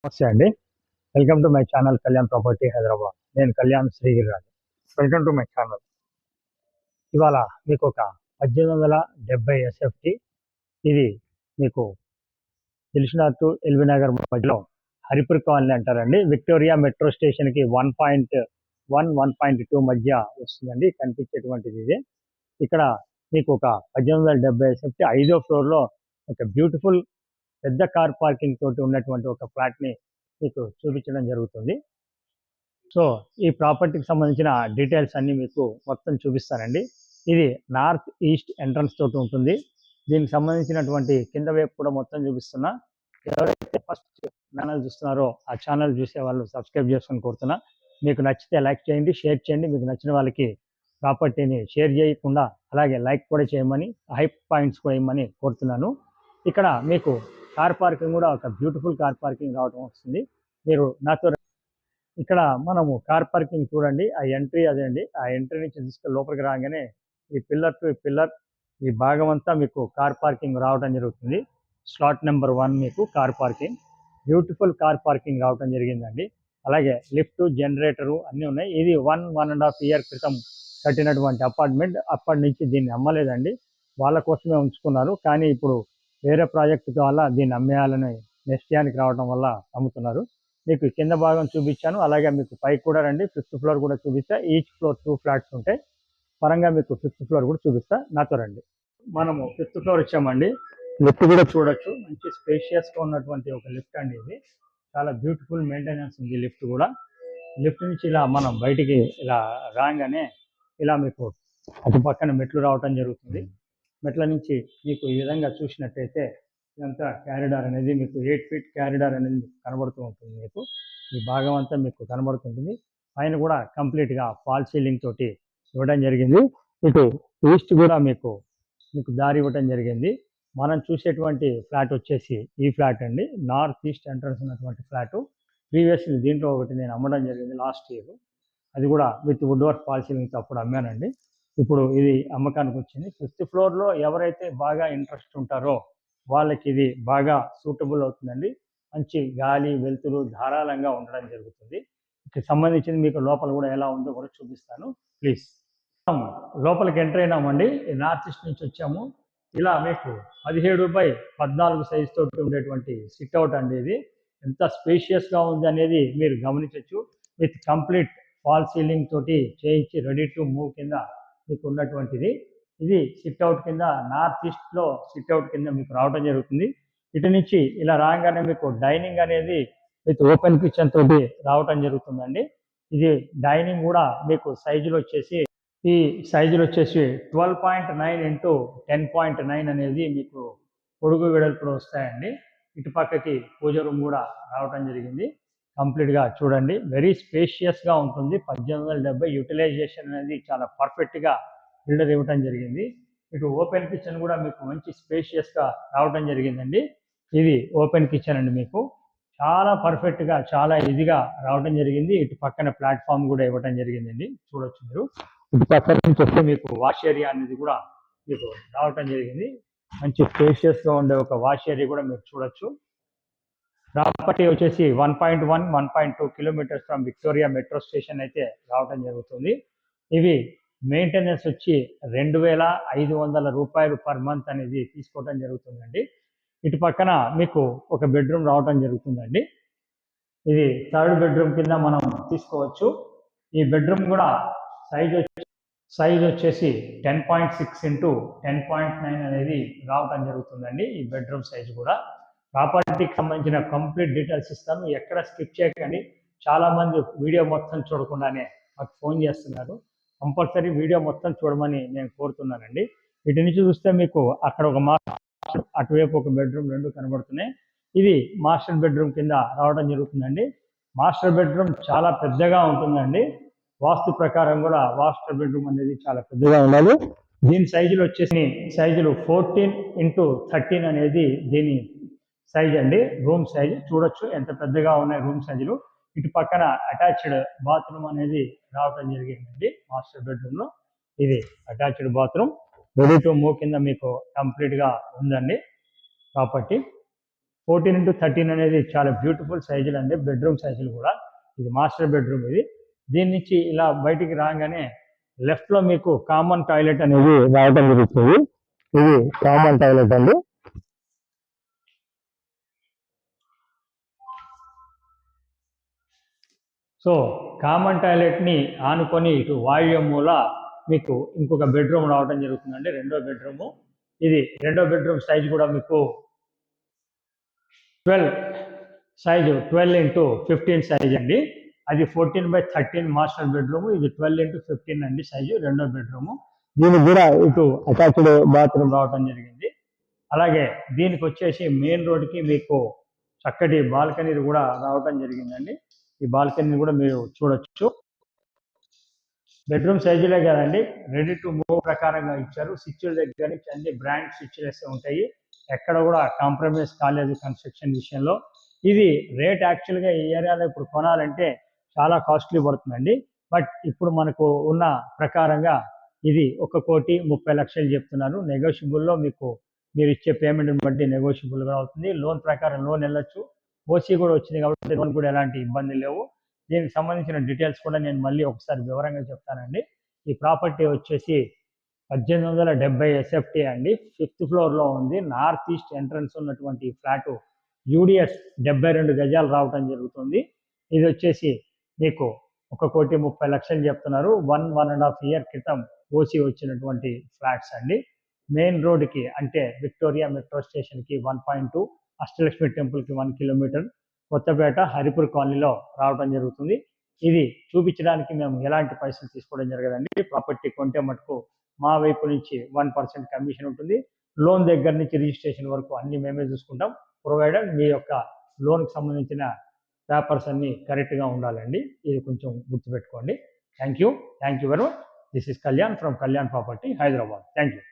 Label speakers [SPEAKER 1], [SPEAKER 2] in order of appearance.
[SPEAKER 1] నమస్తే అండి. Welcome to my channel Kalyan property Hyderabad. నేను Kalyan Srigiriraju. Welcome to my channel. ఇవాళ మీకు ఒక 1870 ఎస్ఎఫ్టీ, ఇది మీకు దిల్సుఖ్నగర్ టు ఎల్బీ నగర్ మధ్యలో హరిపూర్ కాలనీ అంటారండి. విక్టోరియా మెట్రో స్టేషన్కి 1.1, 1.2 మధ్య వస్తుందండి. కనిపించేటువంటిది ఇదే. ఇక్కడ మీకు ఒక 1870 ఎస్ఎఫ్టీ 5వ ఫ్లోర్లో ఒక బ్యూటిఫుల్ పెద్ద కార్ పార్కింగ్ తోటి ఉన్నటువంటి ఒక ఫ్లాట్ని మీకు చూపించడం జరుగుతుంది. సో ఈ ప్రాపర్టీకి సంబంధించిన డీటెయిల్స్ అన్నీ మీకు మొత్తం చూపిస్తానండి. ఇది నార్త్ ఈస్ట్ ఎంట్రన్స్ తోటి ఉంటుంది. దీనికి సంబంధించినటువంటి కింద వైపు కూడా మొత్తం చూపిస్తున్నా. ఎవరైతే ఫస్ట్ ఛానల్ చూస్తున్నారో ఆ ఛానల్ చూసే వాళ్ళు సబ్స్క్రైబ్ చేసుకొని కోరుతున్నా. మీకు నచ్చితే లైక్ చేయండి, షేర్ చేయండి. మీకు నచ్చిన వాళ్ళకి ప్రాపర్టీని షేర్ చేయకుండా అలాగే లైక్ కూడా చేయమని, హైప్ పాయింట్స్ కూడా ఇవ్వమని కోరుతున్నాను. ఇక్కడ మీకు కార్ పార్కింగ్ కూడా ఒక బ్యూటిఫుల్ కార్ పార్కింగ్ రావడం వస్తుంది. మీరు నాతో ఇక్కడ మనము కార్ పార్కింగ్ చూడండి. ఆ ఎంట్రీ అదే అండి. ఆ ఎంట్రీ నుంచి తీసుకొని లోపలికి రాగానే ఈ పిల్లర్ టు పిల్లర్ ఈ భాగం అంతా మీకు కార్ పార్కింగ్ రావడం జరుగుతుంది. స్లాట్ నెంబర్ 1 మీకు car parking, beautiful car parking రావడం జరిగిందండి. అలాగే లిఫ్ట్, జనరేటరు అన్నీ ఉన్నాయి. ఇది 1.5 ఇయర్ క్రితం కట్టినటువంటి అపార్ట్మెంట్. అప్పటి నుంచి దీన్ని అమ్మలేదండి, వాళ్ళ కోసమే ఉంచుకున్నారు. కానీ ఇప్పుడు వేరే ప్రాజెక్టు వల్ల దీన్ని అమ్మేయాలని నిశ్చయానికి రావడం వల్ల అమ్ముతున్నారు. మీకు కింద భాగం చూపించాను, అలాగే మీకు పైకి కూడా రండి. 5th ఫ్లోర్ కూడా చూపిస్తా. ఈచ్ ఫ్లోర్ 2 ఫ్లాట్స్ ఉంటాయి. పరంగా మీకు 5th ఫ్లోర్ కూడా చూపిస్తా, నాతో రండి. మనము 5th ఫ్లోర్ వచ్చామండి. లిఫ్ట్ కూడా చూడొచ్చు. మంచి స్పేషియస్గా ఉన్నటువంటి ఒక లిఫ్ట్ అండి. ఇది చాలా బ్యూటిఫుల్ మెయింటెనెన్స్ ఉంది లిఫ్ట్ కూడా. లిఫ్ట్ నుంచి ఇలా మనం బయటికి ఇలా రాగానే ఇలా మీకు అటు పక్కన మెట్లు రావటం జరుగుతుంది. మెట్ల నుంచి మీకు ఈ విధంగా చూసినట్టయితే ఇదంతా క్యారిడార్ అనేది మీకు 8 ఫీట్ క్యారిడార్ అనేది కనబడుతూ ఉంటుంది. మీకు ఈ భాగం అంతా మీకు కనబడుతుంటుంది. పైన కూడా కంప్లీట్గా ఫాల్ సీలింగ్ తోటి ఇవ్వడం జరిగింది. ఇటు ఈస్ట్ కూడా మీకు దారి ఇవ్వడం జరిగింది. మనం చూసేటువంటి ఫ్లాట్ వచ్చేసి ఈ ఫ్లాట్ అండి. నార్త్ ఈస్ట్ ఎంట్రన్స్ ఉన్నటువంటి ఫ్లాట్. ప్రీవియస్లీ దీంట్లో ఒకటి నేను అమ్మడం జరిగింది లాస్ట్ ఇయర్. అది కూడా విత్ వుడ్ వర్క్ ఫాల్ సీలింగ్తో అప్పుడు అమ్మానండి. ఇప్పుడు ఇది అమ్మకానికి వచ్చింది. 5th ఫ్లోర్లో ఎవరైతే బాగా ఇంట్రెస్ట్ ఉంటారో వాళ్ళకి ఇది బాగా సూటబుల్ అవుతుందండి. మంచి గాలి, వెలుతురు ధారాళంగా ఉండడం జరుగుతుంది. ఇక్కడ సంబంధించింది మీకు లోపల కూడా ఎలా ఉందో కూడా చూపిస్తాను, ప్లీజ్. లోపలికి ఎంటర్ అయినామండి. నార్త్ ఈస్ట్ నుంచి వచ్చాము. ఇలా మీకు 17/14 సైజ్ తోటి ఉండేటువంటి సిట్అవుట్ అండి. ఇది ఎంత స్పేషియస్గా ఉంది అనేది మీరు గమనించవచ్చు. విత్ కంప్లీట్ ఫాల్ సీలింగ్ తోటి చేయించి రెడీ టు మూవ్ కింద మీకు ఉన్నటువంటిది. ఇది సిట్అవుట్ కింద, నార్త్ ఈస్ట్లో సిట్అవుట్ కింద మీకు రావడం జరుగుతుంది. ఇటు నుంచి ఇలా రాగానే మీకు డైనింగ్ అనేది విత్ ఓపెన్ కిచెన్ తోటి రావడం జరుగుతుందండి. ఇది డైనింగ్ కూడా మీకు సైజులు వచ్చేసి 12.9 ఇంటూ 10.9 అనేది మీకు పొడుగు వెడల్పులో వస్తాయండి. ఇటు పక్కకి పూజ రూమ్ కూడా రావడం జరిగింది. కంప్లీట్గా చూడండి, వెరీ స్పేషియస్గా ఉంటుంది. 1870 యూటిలైజేషన్ అనేది చాలా పర్ఫెక్ట్గా బిల్డర్ ఇవ్వటం జరిగింది. ఇటు ఓపెన్ కిచెన్ కూడా మీకు మంచి స్పేషియస్గా రావడం జరిగిందండి. ఇది ఓపెన్ కిచెన్ అండి. మీకు చాలా పర్ఫెక్ట్గా చాలా ఈజీగా రావడం జరిగింది. ఇటు పక్కన ప్లాట్ఫామ్ కూడా ఇవ్వడం జరిగిందండి, చూడొచ్చు మీరు. ఇటు పక్కన నుంచి వస్తే మీకు వాష్ ఏరియా అనేది కూడా మీకు రావటం జరిగింది. మంచి స్పేషియస్గా ఉండే ఒక వాష్ ఏరియా కూడా మీరు చూడొచ్చు. ప్రాపర్టీ వచ్చేసి 1.1, 1.2 kilometres from Victoria metro station అయితే రావడం జరుగుతుంది. ఇవి మెయింటెనెన్స్ వచ్చి 2,500 రూపాయలు పర్ మంత్ అనేది తీసుకోవడం జరుగుతుందండి. ఇటు పక్కన మీకు ఒక బెడ్రూమ్ రావడం జరుగుతుందండి. ఇది 3rd బెడ్రూమ్ కింద మనం తీసుకోవచ్చు. ఈ బెడ్రూమ్ కూడా సైజ్ వచ్చేసి 10.6 ఇంటూ 10.9 అనేది రావడం జరుగుతుందండి. ఈ బెడ్రూమ్ సైజ్ కూడా. ప్రాపర్టీకి సంబంధించిన కంప్లీట్ డీటెయిల్స్ ఇస్తాను, ఎక్కడ స్కిప్ చేయకండి. చాలామంది వీడియో మొత్తం చూడకుండానే మాకు ఫోన్ చేస్తున్నారు. కంపల్సరీ వీడియో మొత్తం చూడమని నేను కోరుతున్నానండి. ఇటు నుంచి చూస్తే మీకు అక్కడ ఒక మాస్టర్, అటువైపు ఒక బెడ్రూమ్, 2 కనబడుతున్నాయి. ఇది మాస్టర్ బెడ్రూమ్ కింద రావడం జరుగుతుందండి. మాస్టర్ బెడ్రూమ్ చాలా పెద్దగా ఉంటుందండి. వాస్తు ప్రకారం కూడా మాస్టర్ బెడ్రూమ్ అనేది చాలా పెద్దగా ఉండాలి. దీని సైజులు వచ్చేసి 14x13 అనేది దీని సైజ్ అండి. రూమ్ సైజ్ చూడొచ్చు ఎంత పెద్దగా ఉన్నాయి రూమ్ సైజులు. ఇటు పక్కన అటాచ్డ్ బాత్రూమ్ అనేది రావడం జరిగిందండి మాస్టర్ బెడ్రూమ్ లో. ఇది attached bathroom, ready to move కింద మీకు కంప్లీట్ గా ఉందండి ప్రాపర్టీ. 14x13 అనేది చాలా బ్యూటిఫుల్ సైజులు అండి, బెడ్రూమ్ సైజులు కూడా. ఇది మాస్టర్ బెడ్రూమ్ ఇది. దీని నుంచి ఇలా బయటికి రాగానే లెఫ్ట్ లో మీకు కామన్ టాయిలెట్ అనేది రావడం జరుగుతుంది. ఇది కామన్ టాయిలెట్ అండి. సో కామన్ టాయిలెట్ని ఆనుకొని ఇటు వాయువ్య మూల మీకు ఇంకొక బెడ్రూమ్ రావడం జరుగుతుందండి, రెండో బెడ్రూము. ఇది రెండో బెడ్రూమ్ సైజ్ కూడా మీకు 12x15 సైజ్ అండి. అది 14x13 మాస్టర్ బెడ్రూమ్, ఇది 12x15 అండి సైజు, రెండో బెడ్రూము. దీనికి కూడా ఇటు అటాచ్డ్ బాత్రూమ్ రావడం జరిగింది. అలాగే దీనికి వచ్చేసి మెయిన్ రోడ్కి మీకు చక్కటి బాల్కనీ కూడా రావడం జరిగిందండి. ఈ బాల్కనీ కూడా మీరు చూడొచ్చు. బెడ్రూమ్ సైజులే కదండి, రెడీ టు మూవ్ ప్రకారంగా ఇచ్చారు. స్విచ్ల దగ్గర నుంచి అన్ని బ్రాండ్ స్విచ్లెస్ ఉంటాయి, ఎక్కడ కూడా కాంప్రమైజ్ కాలేదు కన్స్ట్రక్షన్ విషయంలో. ఇది రేట్ యాక్చువల్గా ఈ ఏరియాలో ఇప్పుడు కొనాలంటే చాలా కాస్ట్లీ పడుతుందండి. బట్ ఇప్పుడు మనకు ఉన్న ప్రకారంగా ఇది 1,30,00,000 చెప్తున్నారు. నెగోషియబుల్లో మీకు మీరు ఇచ్చే పేమెంట్ని బట్టి నెగోషియబుల్గా అవుతుంది. లోన్ ప్రకారం లోన్ వెళ్ళొచ్చు. ఓసీ కూడా వచ్చింది కాబట్టి లోన్ కూడా ఎలాంటి ఇబ్బంది లేవు. దీనికి సంబంధించిన డీటెయిల్స్ కూడా నేను మళ్ళీ ఒకసారి వివరంగా చెప్తానండి. ఈ ప్రాపర్టీ వచ్చేసి 1870 ఎస్ఎఫ్టీ అండి, 5th ఫ్లోర్లో ఉంది. నార్త్ ఈస్ట్ ఎంట్రన్స్ ఉన్నటువంటి ఫ్లాటు యూడిఎస్ 72 గజాలు రావడం జరుగుతుంది. ఇది వచ్చేసి మీకు 1,30,00,000 చెప్తున్నారు. 1.5 ఇయర్ క్రితం ఓసీ వచ్చినటువంటి ఫ్లాట్స్ అండి. మెయిన్ రోడ్కి అంటే విక్టోరియా మెట్రో స్టేషన్కి 1.2, అష్టలక్ష్మి టెంపుల్కి 1 కిలోమీటర్, కొత్తపేట హరిపూర్ కాలనీలో రావడం జరుగుతుంది. ఇది చూపించడానికి మేము ఎలాంటి పైసలు తీసుకోవడం జరగదండి. ప్రాపర్టీ కొంటే మటుకు మా వైపు నుంచి 1% కమిషన్ ఉంటుంది. లోన్ దగ్గర నుంచి రిజిస్ట్రేషన్ వరకు అన్ని మేమే చూసుకుంటాం, ప్రొవైడెడ్ మీ యొక్క లోన్కి సంబంధించిన పేపర్స్ అన్ని కరెక్ట్గా ఉండాలండి. ఇది కొంచెం గుర్తుపెట్టుకోండి. Thank you very much. This is Kalyan from Kalyan property, Hyderabad. Thank you.